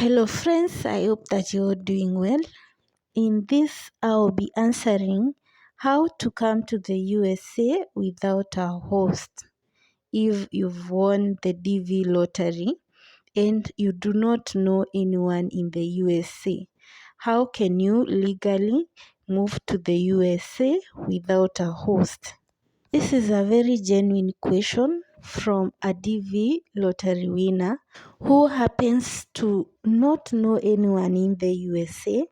Hello friends, I hope that you're doing well. In this, I'll be answering how to come to the USA without a host. If you've won the DV lottery and you do not know anyone in the USA, how can you legally move to the USA without a host? This is a very genuine question from a DV lottery winner who happens to not know anyone in the USA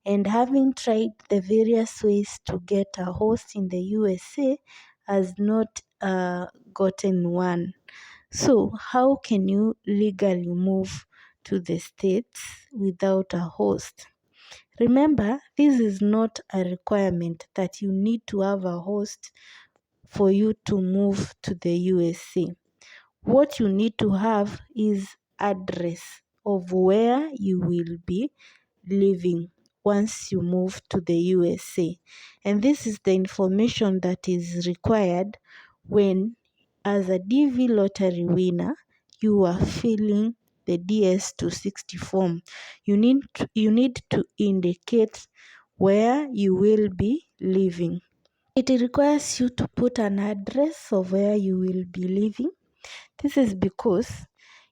and having tried the various ways to get a host in the USA has not gotten one. So, how can you legally move to the States without a host? Remember, this is not a requirement that you need to have a host for you to move to the USA. What you need to have is address of where you will be living once you move to the USA. And this is the information that is required when, as a DV lottery winner, you are filling the DS260 form. You need to indicate where you will be living. It requires you to put an address of where you will be living. This is because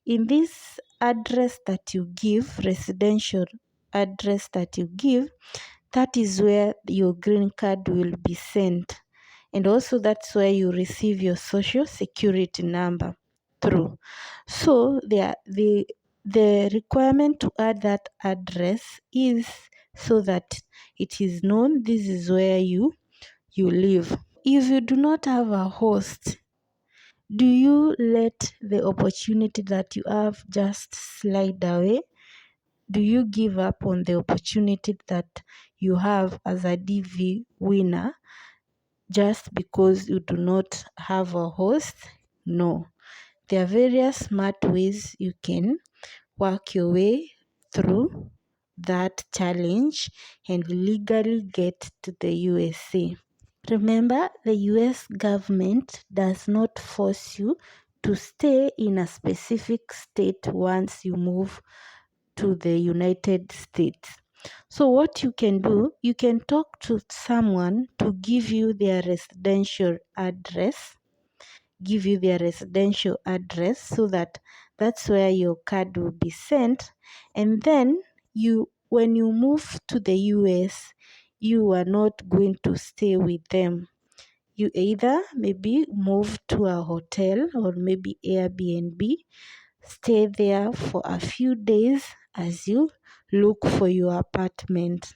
in this address that you give, residential address that you give, that is where your green card will be sent. And also that's where you receive your social security number through. So the requirement to add that address is so that it is known this is where you live. If you do not have a host, do you let the opportunity that you have just slide away? Do you give up on the opportunity that you have as a DV winner just because you do not have a host? No. There are various smart ways you can work your way through that challenge and legally get to the USA. Remember, the US government does not force you to stay in a specific state once you move to the United States. So what you can do, you can talk to someone to give you their residential address, so that that's where your card will be sent. And then when you move to the US, you are not going to stay with them. You either maybe move to a hotel or maybe Airbnb, stay there for a few days as you look for your apartment.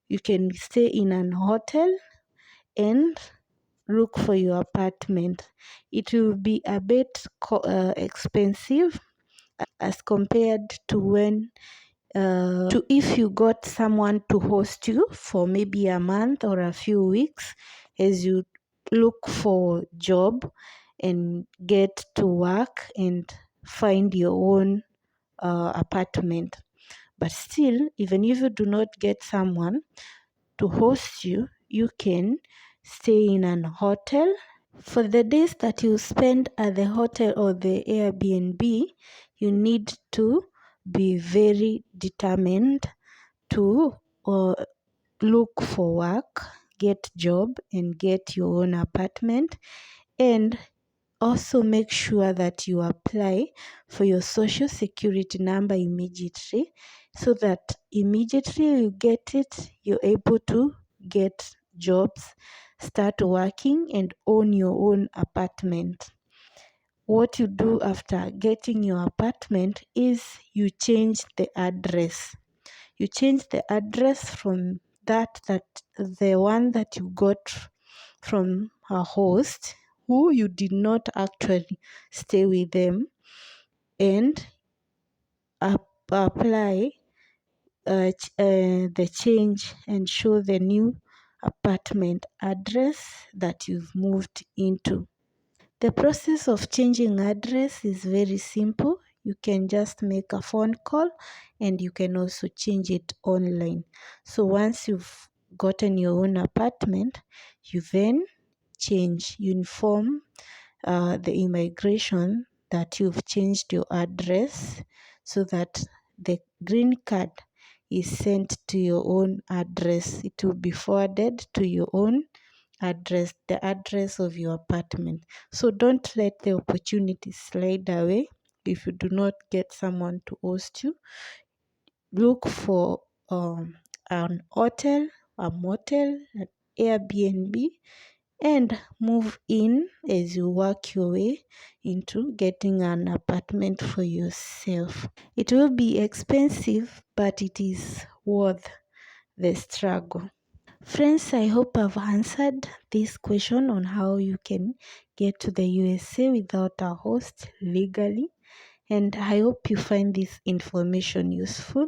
You can stay in an hotel and look for your apartment. It will be a bit expensive as compared to if you got someone to host you for maybe a month or a few weeks as you look for job and get to work and find your own apartment. But still, even if you do not get someone to host you, you can stay in an hotel. For the days that you spend at the hotel or the Airbnb, you need to be very determined to look for work, get job and get your own apartment, and also make sure that you apply for your social security number immediately, so that immediately you get it, you're able to get jobs, start working and own your own apartment. What you do after getting your apartment is you change the address. You change the address from the one that you got from a host who you did not actually stay with them, and apply the change and show the new apartment address that you've moved into. The process of changing address is very simple. You can just make a phone call and you can also change it online. So once you've gotten your own apartment, you then you inform the immigration that you've changed your address so that the green card is sent to your own address. It will be forwarded to your own address, the address of your apartment. So don't let the opportunity slide away. If you do not get someone to host you, look for an hotel, a motel, an Airbnb, and move in as you work your way into getting an apartment for yourself. It will be expensive, but it is worth the struggle. Friends, I hope I've answered this question on how you can get to the USA without a host legally. And I hope you find this information useful.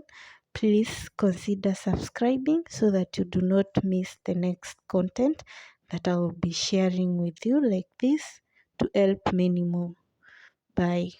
Please consider subscribing so that you do not miss the next content that I will be sharing with you like this to help many more. Bye.